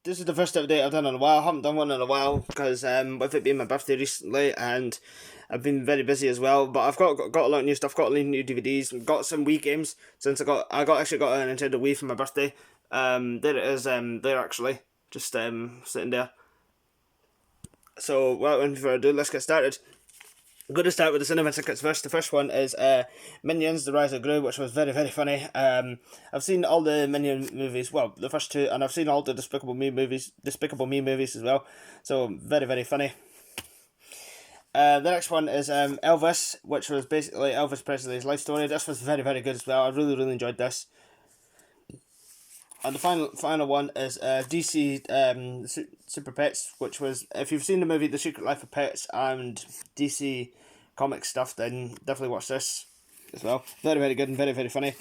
This is the first update I've done in a while. I haven't done one in a while because with it being my birthday recently, and I've been very busy as well. But I've got a lot of new stuff. Got a lot of new DVDs. Got some Wii games since I got a Nintendo Wii for my birthday. There it is. There actually, just sitting there. So without any further ado, let's get started. I'm going to start with the cinema tickets first. The first one is Minions: The Rise of Gru, which was very, very funny. I've seen all the Minion movies, well, the first two, and I've seen all the Despicable Me movies as well. So very, very funny. The next one is Elvis, which was basically Elvis Presley's life story. This was very, very good as well. I really, really enjoyed this. And the final one is DC Super Pets, which was, if you've seen the movie The Secret Life of Pets and DC comic stuff, then definitely watch this as well. Very, very good and very, very funny.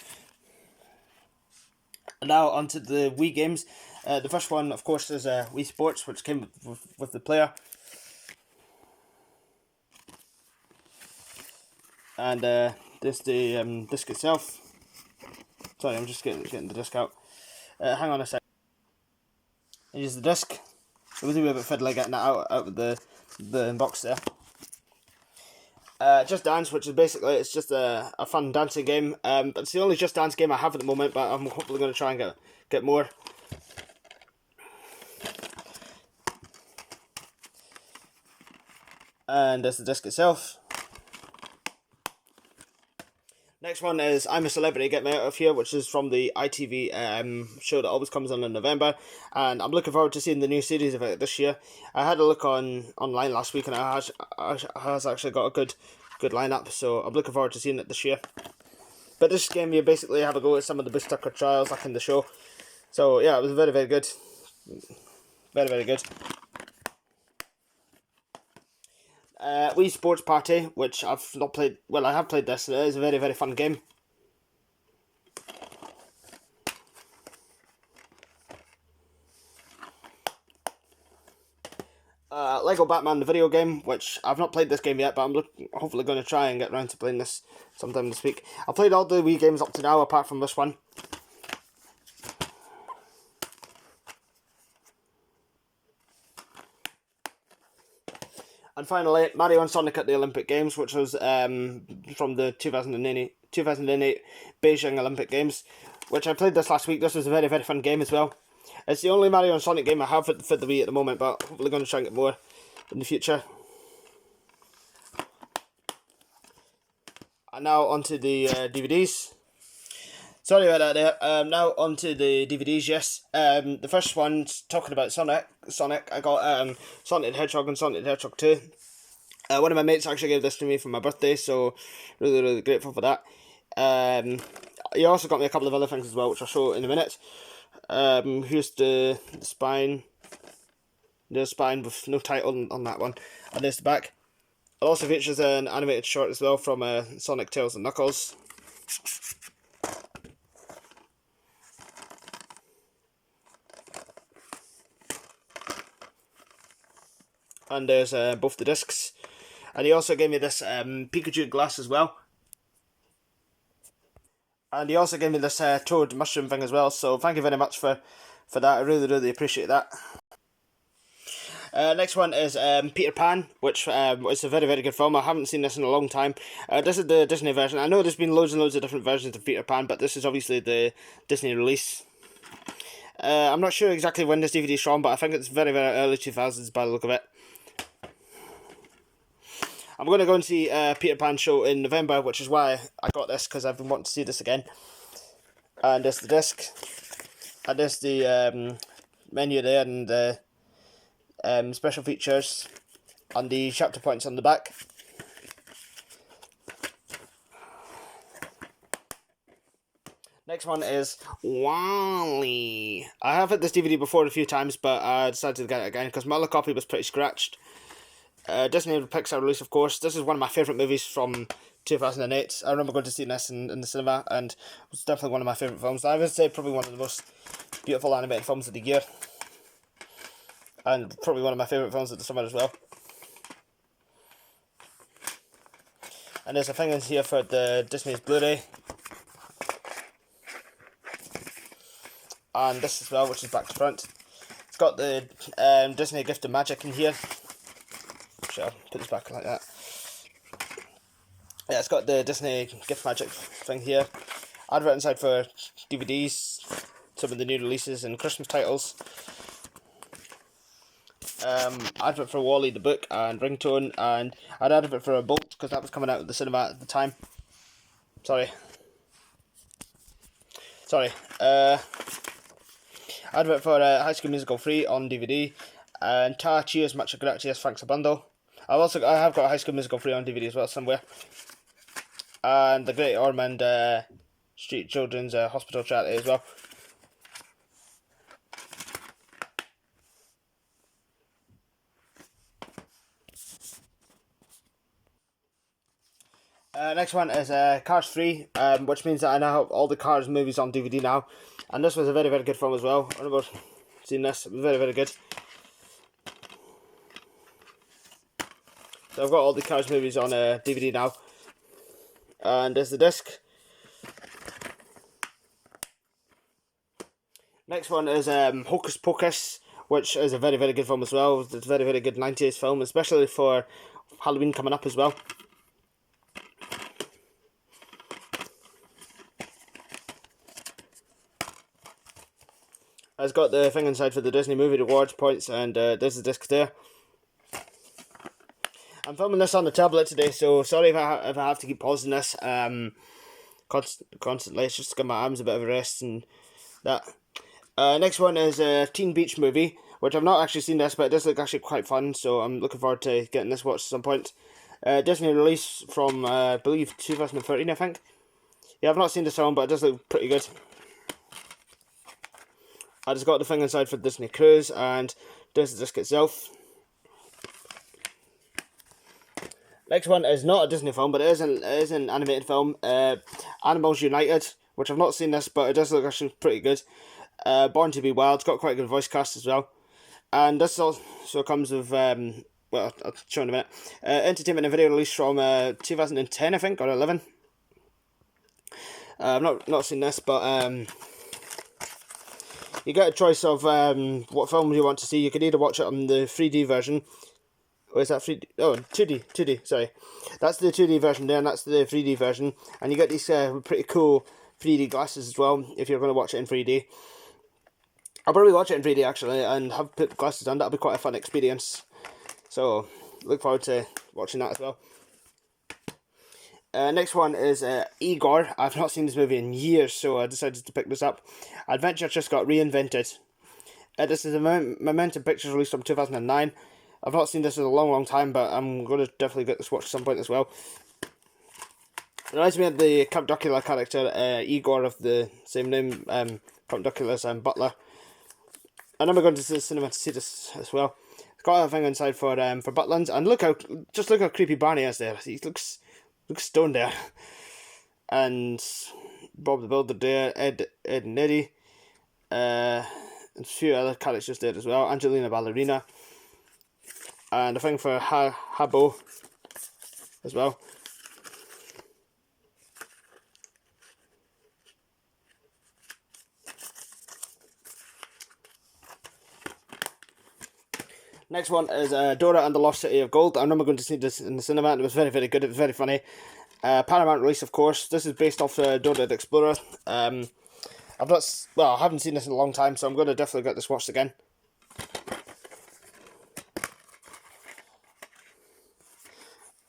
And now onto the Wii games. The first one, of course, is Wii Sports, which came with the player. And this the disc itself. Sorry, I'm just getting the disc out. Hang on a sec. Here's the disc. It was a bit fiddly getting that out of the box there. Just Dance, which is basically, it's just a fun dancing game. But it's the only Just Dance game I have at the moment, but I'm hopefully going to try and get more. And there's the disc itself. Next one is I'm a Celebrity, Get Me Out of Here, which is from the ITV show that always comes on in November, and I'm looking forward to seeing the new series of it this year. I had a look online last week, and it has actually got a good lineup, so I'm looking forward to seeing it this year. But this game, you basically have a go at some of the Bush Tucker trials like in the show, so yeah, it was very, very good, very, very good. Wii Sports Party, which I've not played. Well, I have played this. It is a very, very fun game. Lego Batman, the video game, which I've not played this game yet, but I'm hopefully going to try and get around to playing this sometime this week. I've played all the Wii games up to now, apart from this one. And finally, Mario and Sonic at the Olympic Games, which was from the 2008 Beijing Olympic Games, which I played this last week. This was a very, very fun game as well. It's the only Mario and Sonic game I have for the Wii at the moment, but hopefully going to try and get more in the future. And now onto the DVDs. Sorry about that there. Now onto the DVDs, yes. The first one's talking about Sonic. I got Sonic the Hedgehog and Sonic the Hedgehog 2. One of my mates actually gave this to me for my birthday, so really, really grateful for that. He also got me a couple of other things as well, which I'll show in a minute. Here's the spine. There's a spine with no title on that one. And there's the back. It also features an animated short as well from Sonic, Tails and Knuckles. And there's both the discs. And he also gave me this Pikachu glass as well. And he also gave me this Toad mushroom thing as well. So thank you very much for that. I really, really appreciate that. Next one is Peter Pan, which is a very, very good film. I haven't seen this in a long time. This is the Disney version. I know there's been loads and loads of different versions of Peter Pan, but this is obviously the Disney release. I'm not sure exactly when this DVD is from, but I think it's very, very early 2000s by the look of it. I'm going to go and see Peter Pan show in November, which is why I got this, because I've been wanting to see this again. And there's the disc. And there's the menu there, and the special features, and the chapter points on the back. Next one is WALL-E. I have had this DVD before a few times, but I decided to get it again because my other copy was pretty scratched. Disney Pixar release, of course. This is one of my favourite movies from 2008. I remember going to see this in the cinema, and it was definitely one of my favourite films. I would say probably one of the most beautiful animated films of the year, and probably one of my favourite films of the summer as well. And there's a thing in here for the Disney's Blu-ray, and this as well, which is back to front. It's got the Disney Gift of Magic in here. Sure, I'll put this back like that. Yeah, it's got the Disney Gift Magic thing here. Advert inside for DVDs, some of the new releases and Christmas titles. Advert for Wally the book and Ringtone, and I'd advert for a Bolt because that was coming out of the cinema at the time. Sorry. Advert for High School Musical 3 on DVD, and Ta Cheers Much Gracias Thanks a Bundle. I have got High School Musical 3 on DVD as well somewhere. And the Great Ormond Street Children's Hospital Charity as well. Next one is Cars 3, which means that I now have all the Cars movies on DVD now. And this was a very, very good film as well. I remember seeing this. It was very, very good. So I've got all the Cars movies on DVD now. And there's the disc. Next one is Hocus Pocus, which is a very, very good film as well. It's a very, very good 90s film, especially for Halloween coming up as well. It's got the thing inside for the Disney Movie Rewards points, and there's the disc there. I'm filming this on the tablet today, so sorry if I have to keep pausing this constantly. It's just to give my arms a bit of a rest and that. Next one is a Teen Beach Movie, which I've not actually seen this, but it does look actually quite fun, so I'm looking forward to getting this watched at some point. Disney release from, I believe, 2013, I think. Yeah, I've not seen this film, but it does look pretty good. I just got the thing inside for Disney Cruise, and there's the disc itself. Next one is not a Disney film, but it is an animated film. Animals United, which I've not seen this, but it does look actually pretty good. Born to Be Wild, it's got quite a good voice cast as well. And this also comes with, well, I'll show in a minute. Entertainment and video release from 2010, I think, or 11. I've not seen this, but you get a choice of what film you want to see. You can either watch it on the 3D version. Or is that 3D? Oh, 2D, sorry. That's the 2D version there, and that's the 3D version. And you get these pretty cool 3D glasses as well, if you're going to watch it in 3D. I'll probably watch it in 3D, actually, and have put glasses on. That'll be quite a fun experience. So, look forward to watching that as well. Next one is Igor. I've not seen this movie in years, so I decided to pick this up. Adventure just got reinvented. This is a Momentum Pictures release from 2009. I've not seen this in a long, long time, but I'm going to definitely get this watched at some point as well. It reminds me of the Count Dracula character, Igor of the same name, Count Dracula's Butler. I remember going to the cinema to see this as well. It's got a thing inside for Butlins, and look how creepy Barney is there. He looks stoned there. And Bob the Builder there, Ed and Eddie, and a few other characters there as well. Angelina Ballerina, and a thing for Habbo as well. Next one is Dora and the Lost City of Gold. I remember going to see this in the cinema, and it was very, very good. It was very funny. Paramount release, of course. This is based off Dora the Explorer. I haven't seen this in a long time, so I'm going to definitely get this watched again.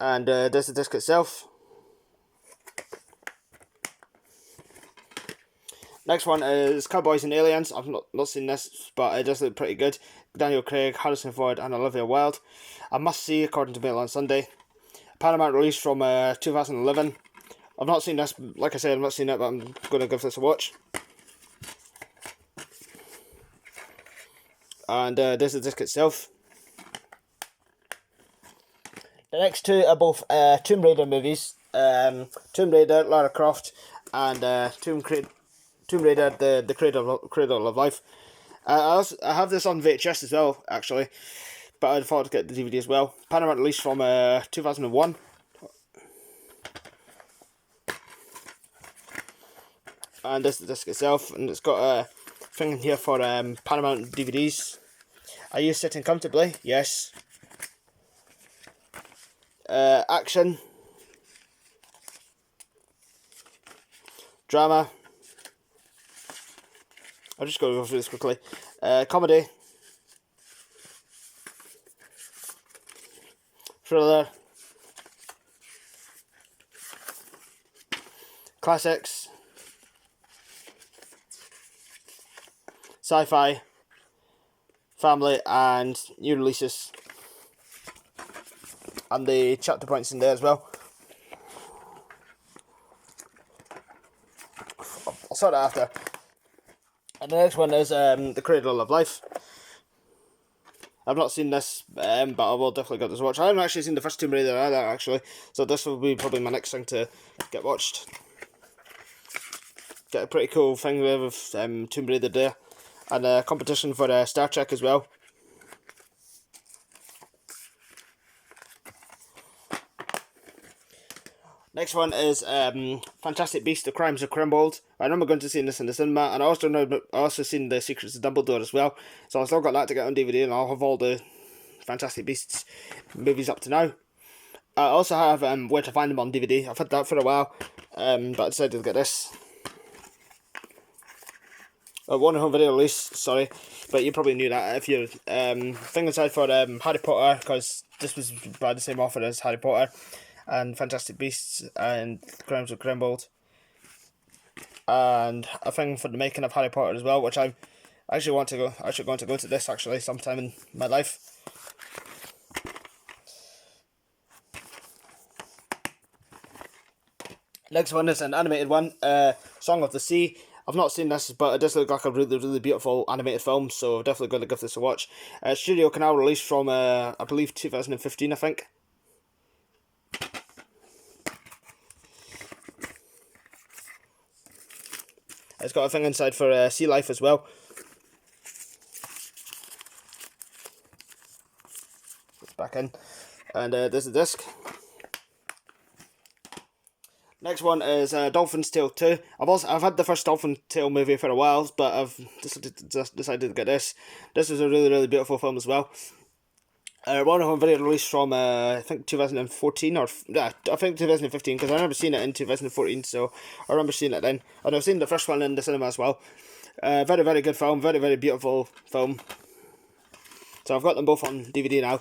And there's the disc itself. Next one is Cowboys and Aliens. I've not seen this, but it does look pretty good. Daniel Craig, Harrison Ford, and Olivia Wilde. A must-see, according to Mail on Sunday. Paramount release from 2011. I've not seen this, like I said, I've not seen it, but I'm going to give this a watch. And there's the disc itself. The next two are both Tomb Raider movies. Tomb Raider, Lara Croft, and Tomb Raider, the Cradle of Life. I have this on VHS as well, actually, but I thought to get the DVD as well. Paramount release from 2001. And this is the disc itself, and it's got a thing in here for Paramount DVDs. Are you sitting comfortably? Yes. Action. Drama. I'm just going to go through this quickly. Comedy. Thriller. Classics. Sci-fi. Family and new releases. And the chapter points in there as well. I'll sort that after. And the next one is The Cradle of Life. I've not seen this, but I will definitely get this watch. I haven't actually seen the first Tomb Raider either, actually, so this will be probably my next thing to get watched. Get a pretty cool thing with Tomb Raider there, and a competition for Star Trek as well. Next one is Fantastic Beasts: The Crimes of Grindelwald. I remember going to see this in the cinema, and I also seen The Secrets of Dumbledore as well. So I still got that to get on DVD, and I'll have all the Fantastic Beasts movies up to now. I also have Where to Find Them on DVD. I've had that for a while, but I decided to get this. One home video release, sorry, but you probably knew that if you're thing aside for Harry Potter, because this was by the same author as Harry Potter, and Fantastic Beasts and Crimes of Grindelwald, and a thing for the making of Harry Potter as well, which I actually want to go. I should going to go to this actually sometime in my life. Next one is an animated one, Song of the Sea. I've not seen this, but it does look like a really, really beautiful animated film, so definitely going to give this a watch. Studio Canal released from, I believe, 2015, I think. It's got a thing inside for sea life as well. It's back in. And there's the disc. Next one is Dolphin's Tale 2. I've had the first Dolphin Tale movie for a while, but I've decided to get this. This is a really, really beautiful film as well. One home video released from I think 2014 or I think 2015, because I remember seeing it in 2014, so I remember seeing it then. And I've seen the first one in the cinema as well. Very, very good film, very, very beautiful film. So I've got them both on DVD now.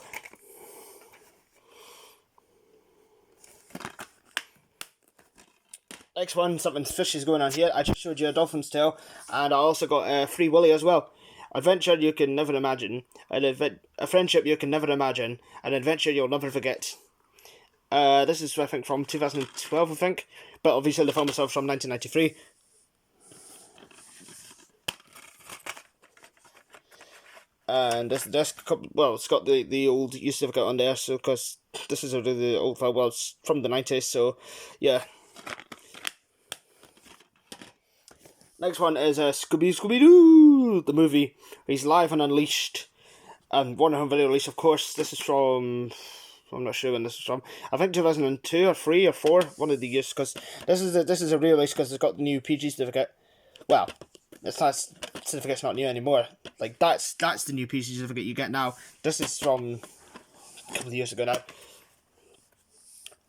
Next one, something fishy is going on here. I just showed you a Dolphin's Tale, and I also got Free Willy as well. Adventure you can never imagine, a friendship you can never imagine, an adventure you'll never forget. This is, I think, from 2012, I think, but obviously the film itself from 1993. And this disc, well, it's got the old use certificate on there, so because this is a really old film, well, it's from the 90s, so yeah. Next one is Scooby-Doo, the movie. He's live and unleashed. And one home video release, of course. This is from, I'm not sure when this is from. I think 2002 or 3 or 4, one of the years. Because this is a re-release because it's got the new PG certificate. Well, certificate's not new anymore. Like that's the new PG certificate you get now. This is from a couple of years ago now.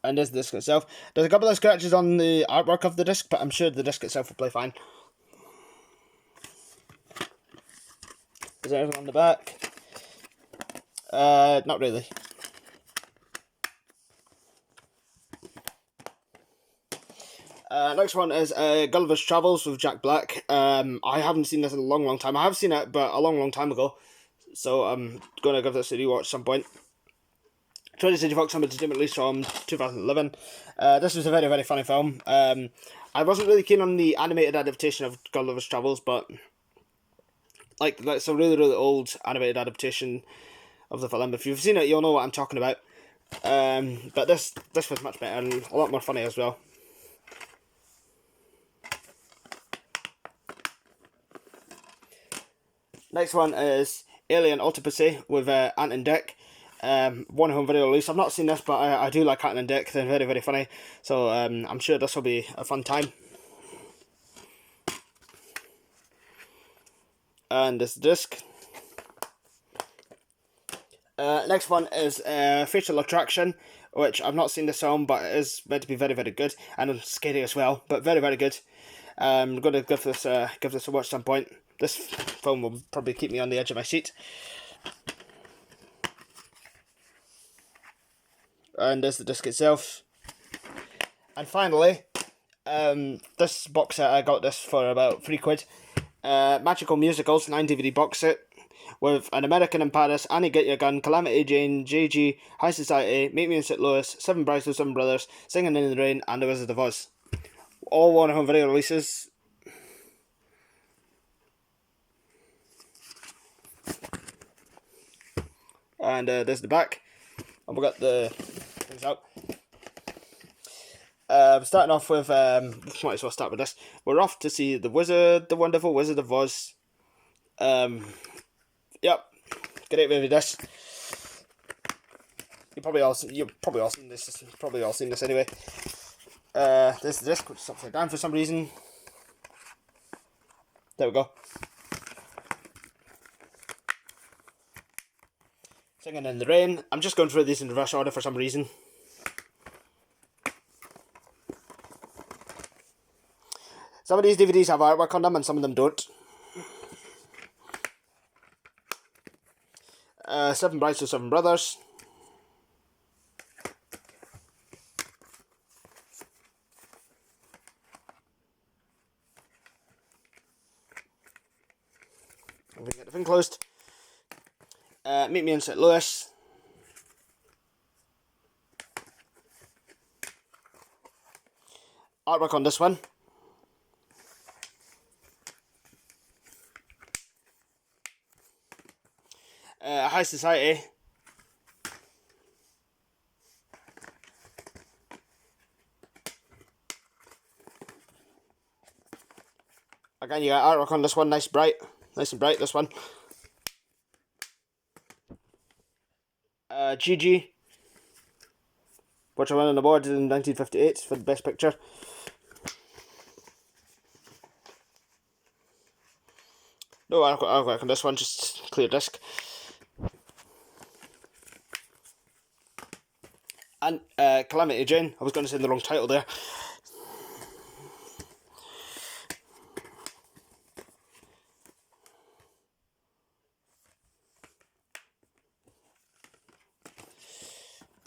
And there's the disc itself. There's a couple of scratches on the artwork of the disc, but I'm sure the disc itself will play fine. Is there anything on the back? Not really. Next one is Gulliver's Travels with Jack Black. I haven't seen this in a long, long time. I have seen it, but a long, long time ago. So I'm going to give this a rewatch at some point. 20th Century Fox Home Entertainment release from 2011. This was a very, very funny film. I wasn't really keen on the animated adaptation of Gulliver's Travels, but like that's a really, really old animated adaptation of the film. If you've seen it, you'll know what I'm talking about. But this was much better and a lot more funny as well. Next one is Alien Autopsy with Ant and Dec. One home video release. I've not seen this, but I do like Ant and Dec. They're very, very funny. So I'm sure this will be a fun time. And this disc. Next one is Facial Attraction, which I've not seen this film, but it is meant to be very, very good, and scary as well, but very, very good. I'm going to give this a watch some point. This film will probably keep me on the edge of my seat. And there's the disc itself. And finally, this box set, I got this for about £3. Magical Musicals 9 DVD box set with An American in Paris, Annie Get Your Gun, Calamity Jane, JG, High Society, Meet Me in St. Louis, Seven Brides with Seven Brothers, Singing in the Rain, and The Wizard of Oz. All one home video releases. And there's the back. And we've got the things out. Starting off with, might as well start with this. We're off to see the Wonderful Wizard of Oz. Yep, great movie. This. You've probably all seen this. Probably all seen this anyway. This disc, which is upside down for some reason. There we go. Singing in the Rain. I'm just going through these in reverse order for some reason. Some of these DVDs have artwork on them and some of them don't. Seven Brides with Seven Brothers. If we can get the thing closed. Meet Me in St. Louis. Artwork on this one. High Society. Again, you got artwork on this one, nice and bright, this one. GG, which I won an award in 1958 for the best picture. No artwork on this one, just clear disc. And Calamity Jane, I was going to say the wrong title there.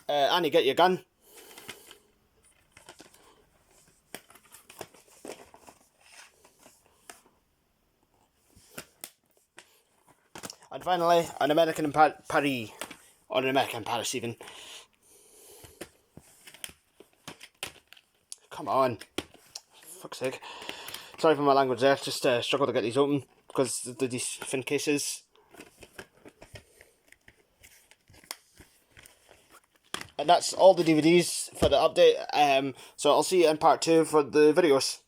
Annie Get Your Gun. And finally, An American in Paris. Or An American in Paris even. Come on. Fuck's sake. Sorry for my language there, just struggle to get these open because of these thin cases. And that's all the DVDs for the update. So I'll see you in part 2 for the videos.